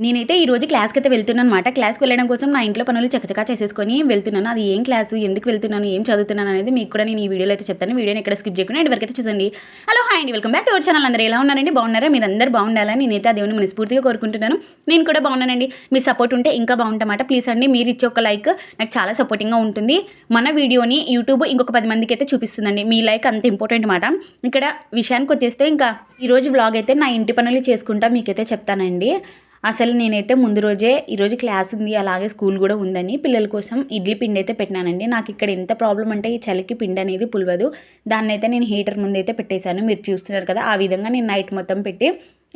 నేనైతే ఈరోజు క్లాస్‌కైతే వెళ్తున్నానన్నమాట. క్లాస్‌కి వెళ్ళడం కోసం నా ఇంట్లో పనులు చకచకా చేసేసుకొని వెళ్తున్నాను. అది ఏం క్లాసు, ఎందుకు వెళ్తున్నాను, ఏం చదువుతున్నాను అనేది మీకు కూడా నేను ఈ వీడియోలో అయితే చెప్తాను. వీడియోని ఎక్కడ స్కిప్ చేయకుండా ఎండ్ వరకు అయితే చూడండి. హలో హాయ్ అండి, welcome back to our channel. అందరూ ఎలా ఉన్నారండి? బాగున్నారా? మీరందరూ బాగుండాలని నేనైతే ఆ దేవుని మనస్ఫూర్తిగా కోరుకుంటున్నాను. నేను కూడా బాగున్నానండి. మీ సపోర్ట్ ఉంటే ఇంకా బాగుంటామాట. ప్లీజ్ అండి, మీరు ఇచ్చే ఒక లైక్ నాకు చాలా సపోర్టింగ్‌గా ఉంటుంది. మన వీడియోని యూట్యూబ్ ఇంకొక 10 మందికి అయితే చూపిస్తుందండి. మీ లైక్ అంత ఇంపార్టెంట్ మాట. ఇక్కడ విషయానికి వచ్చేస్తే ఇంకా ఈరోజు వ్లాగ్ అయితే నా ఇంటి పనులు చేసుకుంటా మీకైతే చెప్తానండి. అసలు నేనైతే ముందు రోజే ఈరోజు క్లాస్ ఉంది, అలాగే స్కూల్ కూడా ఉందని పిల్లల కోసం ఇడ్లీ పిండి అయితే పెట్టినానండి. నాకు ఇక్కడ ఎంత ప్రాబ్లం అంటే ఈ చలికి పిండి అనేది పులవదు. దాన్ని అయితే నేను హీటర్ ముందు అయితే పెట్టేశాను. మీరు చూస్తున్నారు కదా, ఆ విధంగా నేను నైట్ మొత్తం పెట్టి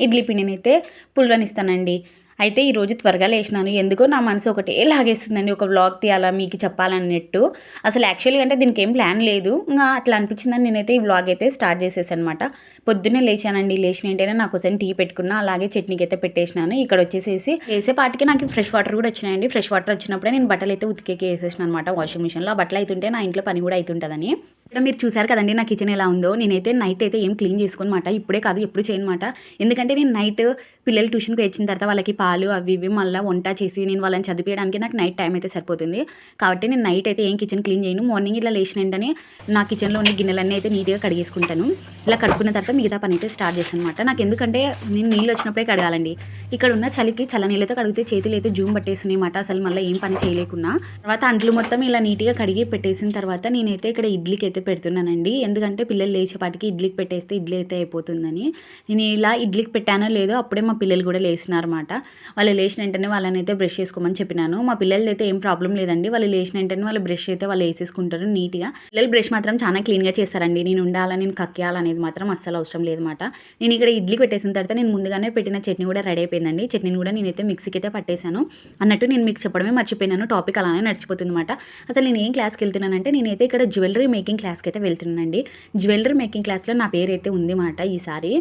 ఇడ్లీ పిండిని అయితే పులవనిస్తానండి. అయితే ఈరోజు త్వరగా లేచినాను. ఎందుకో నా మనసు ఒకటే లాగేస్తుందండి, ఒక వ్లాగ్ తీయాలా మీకు చెప్పాలన్నట్టు. అసలు యాక్చువల్గా అంటే దీనికి ఏం ప్లాన్ లేదు, ఇంకా అట్లా అనిపించిందని నేనైతే ఈ వ్లాగ్ అయితే స్టార్ట్ చేసేసాను అనమాట. పొద్దున్నే లేచానండి. లేచిన ఏంటంటే నా కోసం టీ పెట్టుకున్నా, అలాగే చట్నీకి అయితే పెట్టేసినాను. ఇక్కడ వచ్చేసేసి వేసేపాటికి నాకు ఫ్రెష్ వాటర్ కూడా వచ్చినాయండి. ఫ్రెష్ వాటర్ వచ్చినప్పుడే నేను బట్టలు అయితే ఉతికేకి వేసేసిన అనమాట వాషింగ్ మిషన్లో. ఆ బట్టలు అవుతుంటే నా ఇంట్లో పని కూడా అవుతుంటుందని. ఇక్కడ మీరు చూసారు కదండి నా కిచెన్ ఎలా ఉందో. నేనైతే నైట్ అయితే ఏం క్లీన్ చేసుకోనమాట, ఇప్పుడే కాదు ఎప్పుడు చేయనమాట. ఎందుకంటే నేను నైట్ పిల్లలు ట్యూషన్కి వచ్చిన తర్వాత వాళ్ళకి పాలు అవి ఇవి మళ్ళీ వంట చేసి నేను వాళ్ళని చదివేయడానికి నాకు నైట్ టైం అయితే సరిపోతుంది. కాబట్టి నేను నైట్ అయితే ఏం కిచెన్ క్లీన్ చేయను. మార్నింగ్ ఇలా లేచిన వెంటనే నా కిచెన్లో ఉన్న గిన్నెలన్నీ అయితే నీట్గా కడిగేసుకుంటాను. ఇలా కడుక్కున్న తర్వాత మిగతా పని అయితే స్టార్ట్ చేశాను అనమాట. నాకు ఎందుకంటే నేను నీళ్ళు వచ్చినప్పుడే కడగాలండి. ఇక్కడ ఉన్న చలికి చల్ల నీళ్ళతో కడిగితే చేతులు అయితే జూమ్ పట్టేస్తున్నాయి అన్నమాట. అసలు మళ్ళీ ఏం పని చేయలేకున్నా తర్వాత అంట్లు మొత్తం ఇలా నీట్గా కడిగి పెట్టేసిన తర్వాత నేనైతే ఇక్కడ ఇడ్లీకి అయితే పెడుతున్నానండి. ఎందుకంటే పిల్లలు లేచేపాటికి ఇడ్లీకి పెట్టేస్తే ఇడ్లీ అయితే అయిపోతుందని. నేను ఇలా ఇడ్లీకి పెట్టానో లేదో అప్పుడే మా పిల్లలు కూడా లేచినారన్నమాట. వాళ్ళు లేచిన వెంటనే వాళ్ళని అయితే బ్రష్ చేసుకోమని చెప్పినాను. మా పిల్లలది అయితే ఏం ప్రాబ్లం లేదండి. వాళ్ళు లేచిన వెంటనే వాళ్ళు బ్రష్ అయితే వాళ్ళు వేసేసుకుంటారు నీట్గా. పిల్లలు బ్రష్ మాత్రం చాలా క్లీన్గా చేస్తారండి. నేను ఉండాలని, నేను కక్కేయాలనేది మాత్రం అస్సలు అవసరం లేదన్నమాట. నేను ఇక్కడ ఇడ్లీ పెట్టేసిన తర్వాత నేను ముందుగానే పెట్టిన చట్నీ కూడా రెడీ అయిపోయిందండి. చట్నీని కూడా నేనైతే మిక్సీకి అయితే పట్టేశాను. అన్నట్టు నేను మీకు చెప్పడమే మర్చిపోయినాను. టాపిక్ అలానే నడిచిపోతుంది అనమాట. అసలు నేను ఏం క్లాస్కి వెళ్తున్నానంటే నేనైతే ఇక్కడ జ్యువెలరీ మేకింగ్ క్లాస్కి అయితే వెళ్తున్నానండి. జ్యువెలరీ మేకింగ్ క్లాస్లో నా పేరు అయితే ఉంది మాట ఈసారి.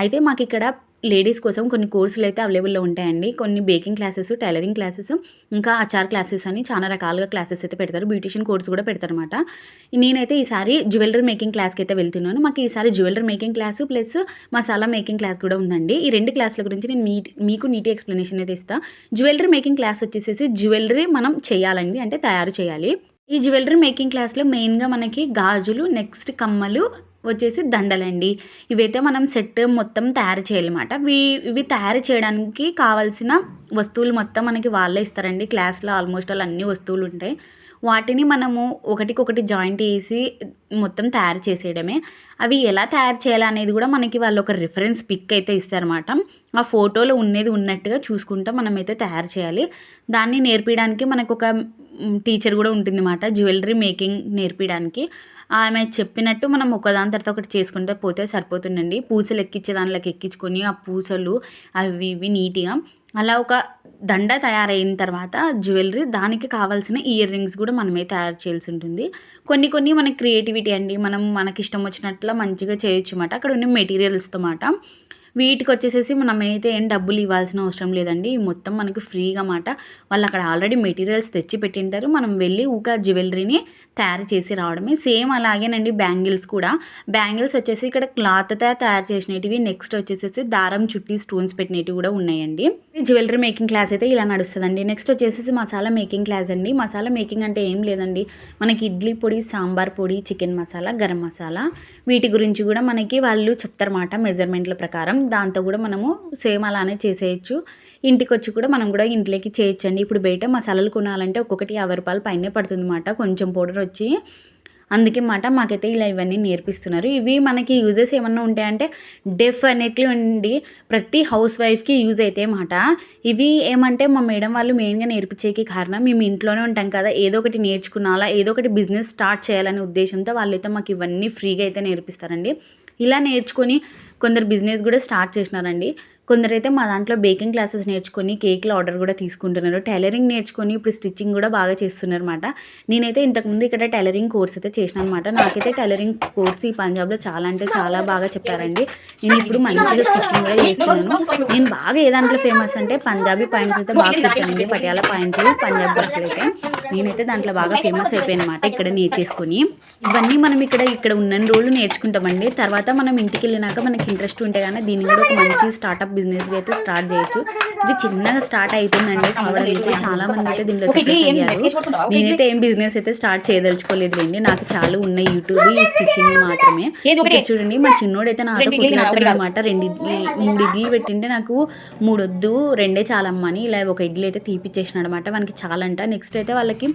అయితే మాకు ఇక్కడ లేడీస్ కోసం కొన్ని కోర్సులు అయితే అవైలబుల్లో ఉంటాయండి. కొన్ని బేకింగ్ క్లాసెస్, టైలరింగ్ క్లాసెస్, ఇంకా అచార్ క్లాసెస్ అని చాలా రకాలుగా క్లాసెస్ అయితే పెడతారు. బ్యూటిషియన్ కోర్స్ కూడా పెడతారనమాట. నేనైతే ఈసారి జ్యువెలరీ మేకింగ్ క్లాస్కి అయితే వెళ్తున్నాను. మాకు ఈసారి jewellery making class plus masala making class కూడా ఉందండి. ఈ 2 క్లాసుల గురించి నేను మీకు నీట్ ఎక్స్ప్లెనేషన్ అయితే ఇస్తాను. జ్యువెలరీ మేకింగ్ క్లాస్ వచ్చేసేసి జ్యువెలరీ మనం చేయాలండి, అంటే తయారు చేయాలి. ఈ జ్యువెలరీ మేకింగ్ క్లాస్లో మెయిన్గా మనకి గాజులు, నెక్స్ట్ కమ్మలు వచ్చేసి దండలండి. ఇవైతే మనం సెట్ మొత్తం తయారు చేయాలన్నమాట. ఇవి తయారు చేయడానికి కావాల్సిన వస్తువులు మొత్తం మనకి వాళ్ళే ఇస్తారండి. క్లాస్లో ఆల్మోస్ట్ అన్ని వస్తువులు ఉంటాయి. వాటిని మనము ఒకటికొకటి జాయింట్ చేసి మొత్తం తయారు చేసేయడమే. అవి ఎలా తయారు చేయాలనేది కూడా మనకి వాళ్ళు ఒక రిఫరెన్స్ పిక్ అయితే ఇస్తారన్నమాట. ఆ ఫోటోలో ఉన్నది ఉన్నట్టుగా చూసుకుంటూ మనమైతే తయారు చేయాలి. దాన్ని నేర్పించడానికి మనకు ఒక టీచర్ కూడా ఉంటుందన్నమాట, జ్యువెలరీ మేకింగ్ నేర్పించడానికి. ఆమె చెప్పినట్టు మనం ఒకదాని తర్వాత ఒకటి చేసుకుంటూ పోతే సరిపోతుందండి. పూసలు ఎక్కించే దానిలోకి ఎక్కించుకొని ఆ పూసలు అవి ఇవి నీట్గా అలా ఒక దండ తయారైన తర్వాత జ్యువెలరీ, దానికి కావాల్సిన ఇయర్ రింగ్స్ కూడా మనమే తయారు చేయాల్సి ఉంటుంది. కొన్ని మన క్రియేటివిటీ అండి, మనం మనకి ఇష్టం వచ్చినట్లు మంచిగా చేయొచ్చు అన్నమాట అక్కడ ఉన్న మెటీరియల్స్తో మాట. వీటికి వచ్చేసేసి మనమైతే ఏం డబ్బులు ఇవ్వాల్సిన అవసరం లేదండి. మొత్తం మనకి ఫ్రీగా మాట. వాళ్ళు అక్కడ ఆల్రెడీ మెటీరియల్స్ తెచ్చి పెట్టింటారు. మనం వెళ్ళి ఊక జ్యువెలరీని తయారు చేసి రావడమే. సేమ్ అలాగేనండి బ్యాంగిల్స్ కూడా. బ్యాంగిల్స్ వచ్చేసి ఇక్కడ క్లాత్తో తయారు చేసినవి, నెక్స్ట్ వచ్చేసేసి దారం చుట్టి స్టోన్స్ పెట్టినవి కూడా ఉన్నాయండి. జ్యువెలరీ మేకింగ్ క్లాస్ అయితే ఇలా నడుస్తుందండి. నెక్స్ట్ వచ్చేసేసి మసాలా మేకింగ్ క్లాస్ అండి. మసాలా మేకింగ్ అంటే ఏం లేదండి, మనకి ఇడ్లీ పొడి, సాంబార్ పొడి, చికెన్ మసాలా, గరం మసాలా, వీటి గురించి కూడా మనకి వాళ్ళు చెప్తారన్నమాట మెజర్మెంట్ల ప్రకారం. దాంతో కూడా మనము సేమ్ అలానే చేసేయచ్చు. ఇంటికి వచ్చి కూడా మనం కూడా ఇంట్లోకి చేయొచ్చండి. ఇప్పుడు బయట మసాలాలు కొనాలంటే ఒక్కొక్కటి 50 రూపాయలు పైనే పడుతుంది అన్నమాట, కొంచెం పౌడర్ వచ్చి. అందుకే మాట మాకైతే ఇలా ఇవన్నీ నేర్పిస్తున్నారు. ఇవి మనకి యూజెస్ ఏమన్నా ఉంటాయంటే డెఫినెట్లీ అండి, ప్రతి హౌస్ వైఫ్కి యూజ్ అయితే మాట. ఇవి ఏమంటే మా మేడం వాళ్ళు మెయిన్గా నేర్పించేకి కారణం, మేము ఇంట్లోనే ఉంటాం కదా, ఏదో ఒకటి నేర్చుకున్నాలా, ఏదో ఒకటి బిజినెస్ స్టార్ట్ చేయాలనే ఉద్దేశంతో వాళ్ళైతే మాకు ఇవన్నీ ఫ్రీగా అయితే నేర్పిస్తారండి. ఇలా నేర్చుకొని కొందరు బిజినెస్ కూడా స్టార్ట్ చేసినారండి. కొందరైతే మా దాంట్లో బేకింగ్ క్లాసెస్ నేర్చుకొని కేక్ల ఆర్డర్ కూడా తీసుకుంటున్నారు. టైలరింగ్ నేర్చుకొని ఇప్పుడు స్టిచ్చింగ్ కూడా బాగా చేస్తున్నారు అనమాట. నేనైతే ఇంతకుముందు ఇక్కడ టైలరింగ్ కోర్స్ అయితే చేసిన అనమాట. నాకైతే టైలరింగ్ కోర్స్ ఈ పంజాబ్లో చాలా అంటే చాలా బాగా చెప్పారండి. నేను ఇప్పుడు మంచిగా స్టిచ్చింగ్ కూడా చేస్తున్నాను. నేను బాగా ఏ దాంట్లో ఫేమస్ అంటే పంజాబీ పాయింట్స్ అయితే బాగా కుడతానండి. పటియాలా పాయింట్లు, పంజాబ్ డ్రెస్సులు అయితే నేనైతే దాంట్లో బాగా ఫేమస్ అయిపోయాను అనమాట ఇక్కడ నేర్చేసుకొని. ఇవన్నీ మనం ఇక్కడ ఉన్న రోజులు నేర్చుకుంటామండి. తర్వాత మనం ఇంటికి వెళ్ళినాక మనకి ఇంట్రెస్ట్ ఉంటే కానీ దీన్ని కూడా ఒక మంచి స్టార్టప్ బిజినెస్ అయితే స్టార్ట్ చేయొచ్చు. ఇది చిన్నగా స్టార్ట్ అవుతుందండి కావడం అయితే. చాలా మంది అయితే దీంట్లో సక్సెస్ అయ్యారు. నేనైతే ఏం బిజినెస్ అయితే స్టార్ట్ చేయదలుచుకోలేదు అండి. నాకు చాలా ఉన్నాయి యూట్యూబ్, ఈ స్టిచ్చింగ్ మాత్రమే. చూడండి మా చిన్నోడైతే నాతో పుట్టినప్పుడు అనమాట 3 ఇడ్లీలు పెట్టింటే నాకు 3 వద్దు 2 చాలమ్మా అని ఇలా ఒక ఇడ్లీ అయితే తీపిచ్చేసినాడు అనమాట. మనకి చాలంట. నెక్స్ట్ అయితే వాళ్ళకి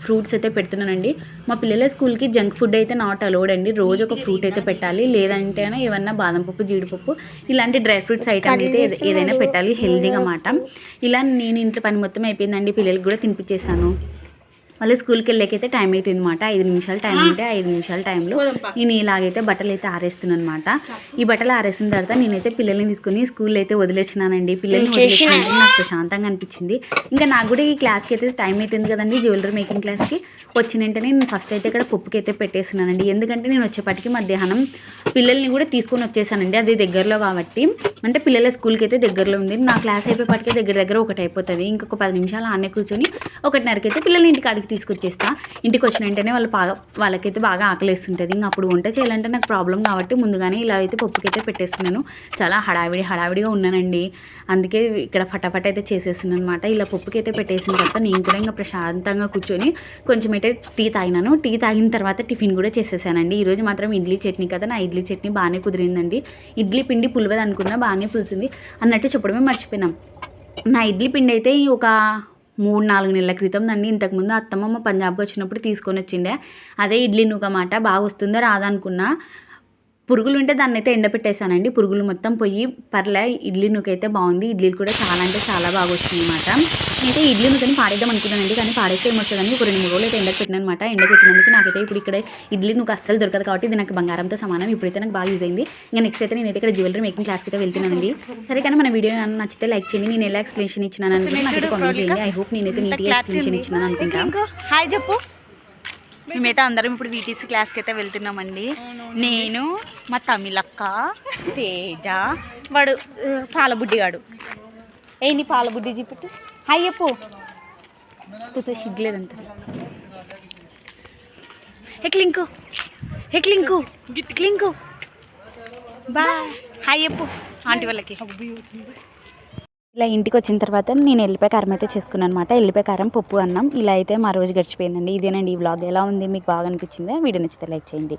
ఫ్రూట్స్ అయితే పెడుతున్నానండి. మా పిల్లల స్కూల్కి జంక్ ఫుడ్ అయితే నాట్ అలౌడ్ అండి. రోజు ఒక ఫ్రూట్ అయితే పెట్టాలి, లేదంటే ఏమన్నా బాదం పప్పు, జీడిపప్పు ఇలాంటి డ్రై ఫ్రూట్స్ ఐటమ్ అయితే ఏదైనా పెట్టాలి హెల్దీగా మాట. ఇలా నేను ఇంట్లో పని మొత్తం అయిపోయిందండి. పిల్లలకి కూడా తినిపించేసాను. మళ్ళీ స్కూల్కి వెళ్ళేకైతే టైం అవుతుంది అనమాట. 5 నిమిషాలు టైం ఉంటే 5 నిమిషాల టైంలో నేను ఇలాగైతే బట్టలు అయితే ఆరేస్తున్నాను అనమాట. ఈ బట్టలు ఆరేసిన తర్వాత నేనైతే పిల్లల్ని తీసుకుని స్కూల్లో అయితే వదిలేసినానండి. పిల్లల్ని వదిలేసినట్టు నాకు ప్రశాంతంగా అనిపించింది. ఇంకా నాకు కూడా ఈ క్లాస్కి అయితే టైం అవుతుంది కదండి, జ్యువెలరీ మేకింగ్ క్లాస్కి. వచ్చిన వెంటనే నేను ఫస్ట్ అయితే ఇక్కడ పప్పుకి అయితే పెట్టేస్తున్నానండి. ఎందుకంటే నేను వచ్చేపటికి మధ్యాహ్నం పిల్లల్ని కూడా తీసుకొని వచ్చేసానండి. అది దగ్గరలో కాబట్టి, అంటే పిల్లల స్కూల్కి అయితే దగ్గరలో ఉంది. నా క్లాస్ అయిపోయేపటికే దగ్గర 1 అయిపోతుంది. ఇంకొక 10 నిమిషాలు ఆనే కూర్చొని 1:30కి అయితే పిల్లల్ని ఇంటికి అడిగి తీసుకొచ్చేస్తా. ఇంటికి వచ్చిన వెంటనే వాళ్ళకైతే బాగా ఆకలిస్తుంటుంది. ఇంకా అప్పుడు వంట చేయాలంటే నాకు ప్రాబ్లం కాబట్టి ముందుగానే ఇలా అయితే పప్పుకైతే పెట్టేస్తున్నాను. చాలా హడావిడిగా ఉన్నానండి. అందుకే ఇక్కడ ఫటాఫట్ అయితే చేసేస్తున్నాను అనమాట. ఇలా పప్పుకైతే పెట్టేసిన తర్వాత నేను కూడా ఇంకా ప్రశాంతంగా కూర్చొని కొంచెం అయితే టీ తాగినాను. టీ తాగిన తర్వాత టిఫిన్ కూడా చేసేసానండి. ఈరోజు మాత్రం ఇడ్లీ చట్నీ కదా, నా ఇడ్లీ చట్నీ బాగానే కుదిరిందండి. ఇడ్లీ పిండి పులివది అనుకున్నా, బాగానే పులిసింది అన్నట్టు చెప్పడమే మర్చిపోయినాం. నా ఇడ్లీ పిండి అయితే ఒక 3-4 నెలల క్రితం అండి. ఇంతకుముందు అత్తమ్మ పంజాబ్కి వచ్చినప్పుడు తీసుకొని వచ్చిండే. అదే ఇడ్లీ నూకమాట. బాగా వస్తుందో రాదనుకున్నా. పురుగులు ఉంటే దాన్ని అయితే ఎండపెట్టేశానండి. పురుగులు మొత్తం పోయి పర్లే ఇడ్లీ నూక అయితే బాగుంది. ఇడ్లీలు కూడా చాలా అంటే చాలా బాగా వచ్చింది అనమాట. నేనైతే ఇడ్లీ నూకని పాడేద్దాం అనుకున్నానండి, కానీ పాడేస్తే ఏమొస్తుందని ఒక 2-3 రోజులు అయితే ఎండకు పెట్టిన అనమాట. ఎండపెట్టినందుకు నాకైతే ఇప్పుడు ఇక్కడ ఇడ్లీ నూక అస్సలు దొరకదు కాబట్టి ఇది నాకు బంగారంతో సమానం. ఇప్పుడైతే నాకు బాగా యూజ్ అయింది. ఇంకా నెక్స్ట్ అయితే నేనైతే ఇక్కడ జ్యువెలరీ మేకింగ్ క్లాస్కి అయితే వెళ్తున్నానండి. సరే కానీ మన వీడియో నచ్చితే లైక్ చేయండి. నేను ఎలా ఎక్స్ప్లెనేషన్ ఇచ్చినాను అనుకుంటే నాకు కామెంట్ చేయండి. ఐ హోప్ నేనైతే నీట్గా ఎక్స్ప్లెనేషన్ ఇచ్చినాను అనుకుంటా. హాయ్ చెప్పు. మేమైతే అందరం ఇప్పుడు వీటీసీ క్లాస్కి అయితే వెళ్తున్నామండి. నేను, మా తమిళక్క, తేజ, వాడు పాలబుడ్డిగాడు. నీ పాలబుడ్డి చూపెట్టు. హాయ్ చెప్పు. సిగ్గులేదంత. క్లింకు బాయ్. హాయ్ చెప్పు ఆంటీ వాళ్ళకి. ఇలా ఇంటికి వచ్చిన తర్వాత నేను ఎల్లిపాయ కారం అయితే చేసుకున్నాను అనమాట. ఎల్లిపాయ కారం, పప్పు, అన్నం ఇలా అయితే మా రోజు గడిచిపోయిందండి. ఇదేనండి ఈ వ్లాగ్. ఎలా ఉంది, మీకు బాగా అనిపించిందా? వీడియో నచ్చితే లైక్ చేయండి.